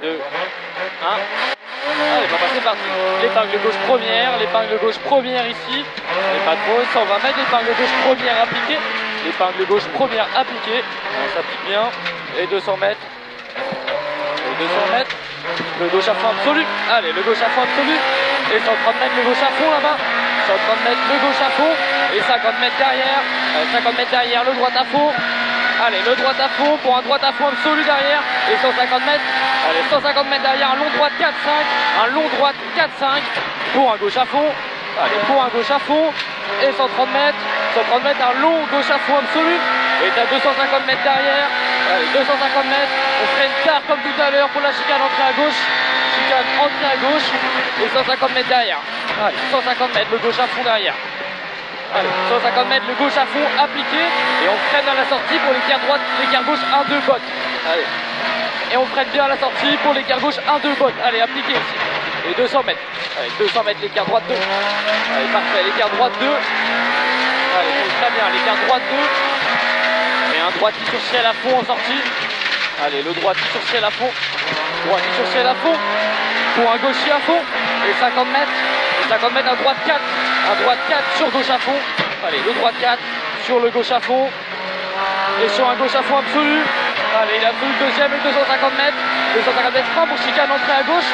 2, 1. Allez, c'est parti. L'épingle gauche première ici. Et pas trop, 120 mètres, l'épingle gauche première appliquée. L'épingle gauche première appliquée. On s'applique bien. Et 200 mètres. Et 200 mètres. Le gauche à fond absolu. Allez, le gauche à fond absolu. Et 130 mètres, le gauche à fond là-bas. 130 mètres, le gauche à fond. Et 50 mètres derrière. 50 mètres derrière, le droit à fond. Allez, le droit à fond pour un droit à fond absolu derrière. Et 150 mètres. Allez, 150 mètres derrière, un long droit 4-5. Un long droit 4-5 pour un gauche à fond. Allez, pour un gauche à fond. Et 130 mètres. 130 mètres, un long gauche à fond absolu. Et t'as 250 mètres derrière. Allez, 250 mètres. On freine tard comme tout à l'heure pour la chicane entrée à gauche. Chicane entrée à gauche. Et 150 mètres derrière. Allez, 150 mètres, le gauche à fond derrière. Allez, 150 mètres, le gauche à fond appliqué. Et on freine à la sortie pour l'écart droite, l'écart gauche 1-2 bottes. Allez. Et on freine bien à la sortie pour l'écart gauche 1-2 bottes. Allez, appliqué ici. Et 200 mètres. Allez, 200 mètres, l'écart droite 2. Allez, parfait, l'écart droite 2. Allez, très bien, l'écart droite 2. Et un droiti sur ciel à fond en sortie. Allez, le droiti sur ciel à fond. Droiti sur ciel à fond. Pour un gaucher à fond. Et 50 mètres. Et 50 mètres, un droite 4. Un droite 4 sur gauche à fond. Allez, le droite 4 sur le gauche à fond. Et sur un gauche à fond absolu. Allez, il a fait le deuxième et 250 mètres. 250 mètres, frein pour chicane entrée à gauche.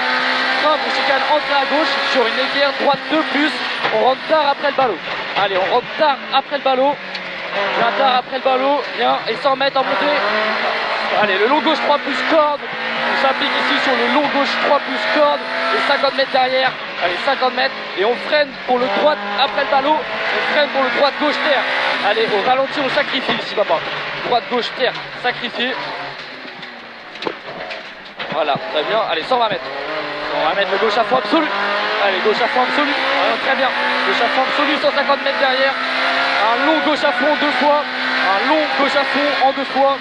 Frein pour chicane entrée à gauche. Sur une équerre droite 2 plus. On rentre tard après le ballot. Allez, on rentre tard après le ballot. Bien tard après le ballot. Bien, et 100 mètres en montée. Allez, le long gauche 3 plus corde. On s'applique ici sur le long gauche 3 plus corde. Et 50 mètres derrière. Allez, 50 mètres. Et on freine pour le droite après le ballot. On freine pour le droite gauche terre. Allez, au ralenti, on sacrifie ici, papa. Droite gauche terre, sacrifié. Voilà, très bien. Allez, 120 mètres. 120 mètres, le gauche à fond absolu. Allez, gauche à fond absolu. Voilà, très bien. Gauche à fond absolu, 150 mètres derrière. Un long gauche à fond 2 fois. Un long gauche à fond en 2 fois.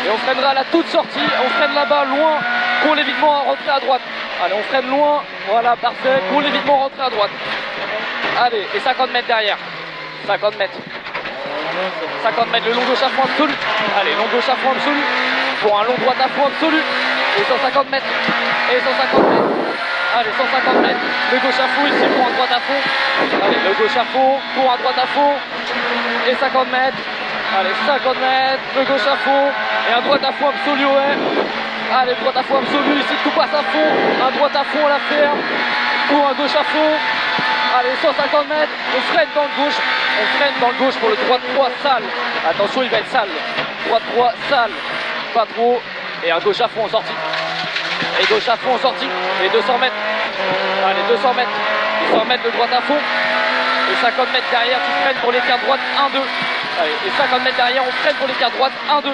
Et on freinera à la toute sortie. On freine là-bas, loin, pour l'évitement à rentrer à droite. Allez, on freine loin. Voilà, parfait. Pour l'évitement à rentrer à droite. Allez, et 50 mètres derrière. 50 mètres. 50 mètres, le long gauche à fond absolu. Allez, long gauche à fond absolu. Pour un long droit à fond absolu. Et 150 mètres. Et 150 mètres. Allez, 150 mètres. Le gauche à fond ici pour un droit à fond. Allez, le gauche à fond pour un droit à fond. Et 50 mètres. Allez, 50 mètres. Le gauche à fond. Et un droit à fond absolu, ouais. Allez, droit à fond absolu. Ici, tout passe à fond. Un droit à fond à la ferme. Pour un gauche à fond. Allez, 150 mètres. On freine dans le gauche. On freine dans le gauche pour le droit 3 sale. Attention, il va être sale. Droit 3 sale. Pas trop. Et un gauche à fond en sortie. Et gauche à fond en sortie. Et 200 mètres. Allez, 200 mètres. 200 mètres de droite à fond. Et 50 mètres derrière, tu freines pour l'écart droite 1-2. Allez, et 50 mètres derrière, on freine pour l'écart droite 1-2.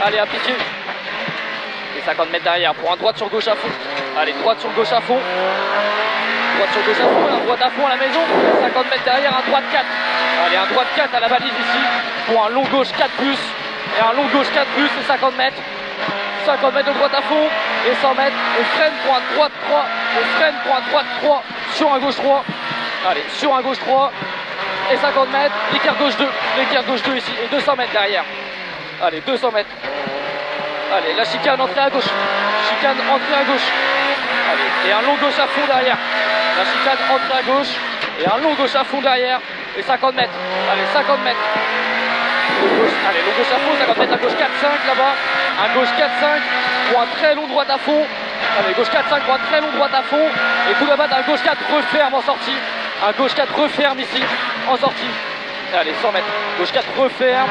Allez, appliqué. Et 50 mètres derrière pour un droite sur gauche à fond. Allez, droite sur gauche à fond. Droite sur gauche à fond, un droite à fond à la maison. 50 mètres derrière, un droite 4. Allez, un droite 4 à la balise ici. Pour un long gauche 4 plus. Et un long gauche 4 plus et 50 mètres. 50 mètres de droite à fond. Et 100 mètres. On freine pour un droite 3. On freine pour un droite 3 sur un gauche 3. Allez, sur un gauche 3. Et 50 mètres. L'écart gauche 2. L'écart gauche 2 ici. Et 200 mètres derrière. Allez, 200 mètres. Allez, la chicane entrée à gauche. Chicane entrée à gauche. Allez, et un long gauche à fond derrière. La chicane entrée à gauche. Et un long gauche à fond derrière. Et 50 mètres. Allez, 50 mètres. Allez, long gauche à fond, 50 mètres à gauche 4-5 là-bas. Un gauche 4-5 pour un très long droit à fond. Allez, gauche 4-5 pour un très long droit à fond. Et tout là-bas, un gauche 4 referme en sortie. Un gauche 4 referme ici en sortie. Allez, 100 mètres. Gauche 4 referme.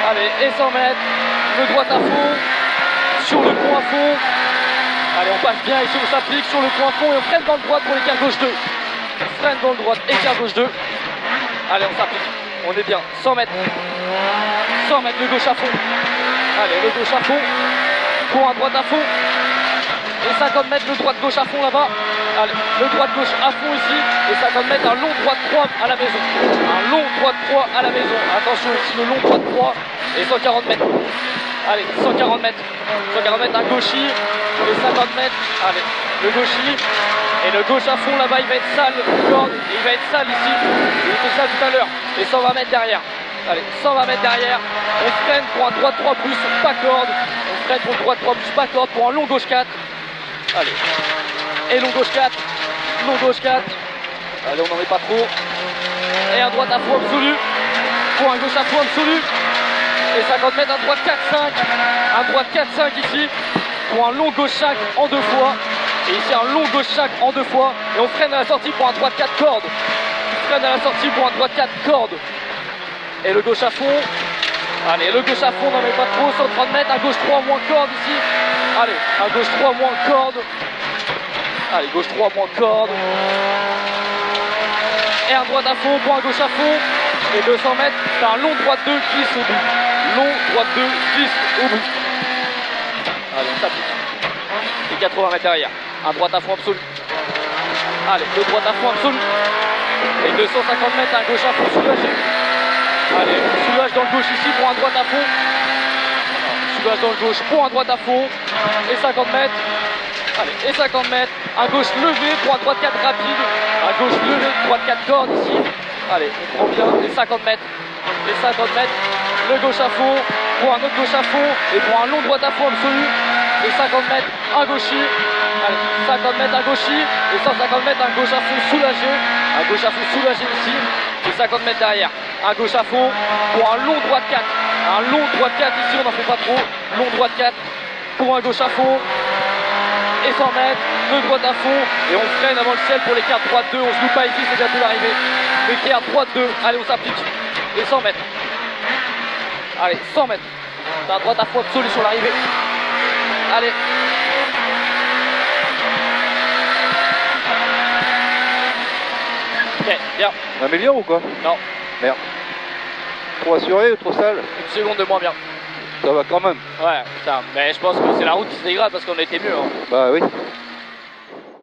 Allez, et 100 mètres. Le droit à fond. Sur le pont à fond. Allez, on passe bien ici, on s'applique sur le point fond et on freine dans le droit pour l'écart gauche 2. On freine dans le droit, écart gauche 2. Allez, on s'applique. On est bien. 100 mètres. 100 mètres de gauche à fond. Allez, le gauche à fond. Pour un droit à fond. Et 50 mètres de droite gauche à fond là-bas. Allez, le droite gauche à fond ici. Et 50 mètres, un long droit 3 à la maison. Un long droit 3 à la maison. Attention ici, le long droit 3. Et 140 mètres. Allez, 140 mètres. 140 mètres, un gauchis. Et 50 mètres. Allez, le gauchis. Et le gauche à fond là-bas, il va être sale. Corde. Et il va être sale ici. Il était sale tout à l'heure. Et 120 mètres derrière. Allez, 120 mètres derrière. On freine pour un droit 3 plus, pas corde. On freine pour le droit 3 plus, pas corde. Pour un long gauche 4. Allez. Et long gauche 4. Long gauche 4. Allez, on n'en met pas trop. Et un droite à fond absolu. Pour un gauche à fond absolu. Et 50 mètres, un droite 4-5. Un droite 4-5 ici. Pour un long gauche 5 en 2 fois. Et ici un long gauche 5 en 2 fois. Et on freine à la sortie pour un droite 4 cordes. On freine à la sortie pour un droite 4 cordes. Et le gauche à fond. Allez, le gauche à fond, n'en met pas trop. 130 mètres, un gauche 3 moins corde ici. Allez, un gauche 3 moins corde. Allez, gauche 3 moins corde. Et un droite à fond pour un gauche à fond. Et 200 mètres, c'est un long droite 2 glisse au bout. Long droite 2 glisse au bout. Allez, on s'applique. Et 80 mètres derrière. Un droite à fond absolu. Allez, deux droites à fond absolu. Et 250 mètres, un gauche à fond soulagé. Allez, on soulage dans le gauche ici pour un droite à fond. On soulage dans le gauche pour un droite à fond. Et 50 mètres. Allez, et 50 mètres. Un gauche levé pour un droite 4 rapide. Un gauche levé, droite 4 cordes ici. Allez, on prend bien. Et 50 mètres. Et 50 mètres. Le gauche à fond pour un autre gauche à fond. Et pour un long droite à fond absolu. Et 50 mètres, un gauchis. Allez, 50 mètres, un gauchis. Et 150 mètres, un gauche à fond soulagé. Un gauche à fond soulagé ici. Et 50 mètres derrière. Un gauche à fond pour un long droite 4. Un long droite 4 ici, on n'en fait pas trop. Long droite 4 pour un gauche à fond. Et 100 mètres, deux droites à fond. Et on freine avant le ciel pour l'écart droite 2. On se loupe pas ici, c'est bientôt l'arrivée. L'écart droite 2. Allez, on s'applique. Et 100 mètres. Allez, 100 mètres. C'est un droite à fond absolu sur l'arrivée. Allez. Ok, bien. On améliore ou quoi? Non. Merde. Trop assuré ou trop sale? Une seconde de moins bien. Ça va quand même. Ouais, putain. Mais je pense que c'est la route qui se dégrade parce qu'on a été mieux. Hein. Bah oui.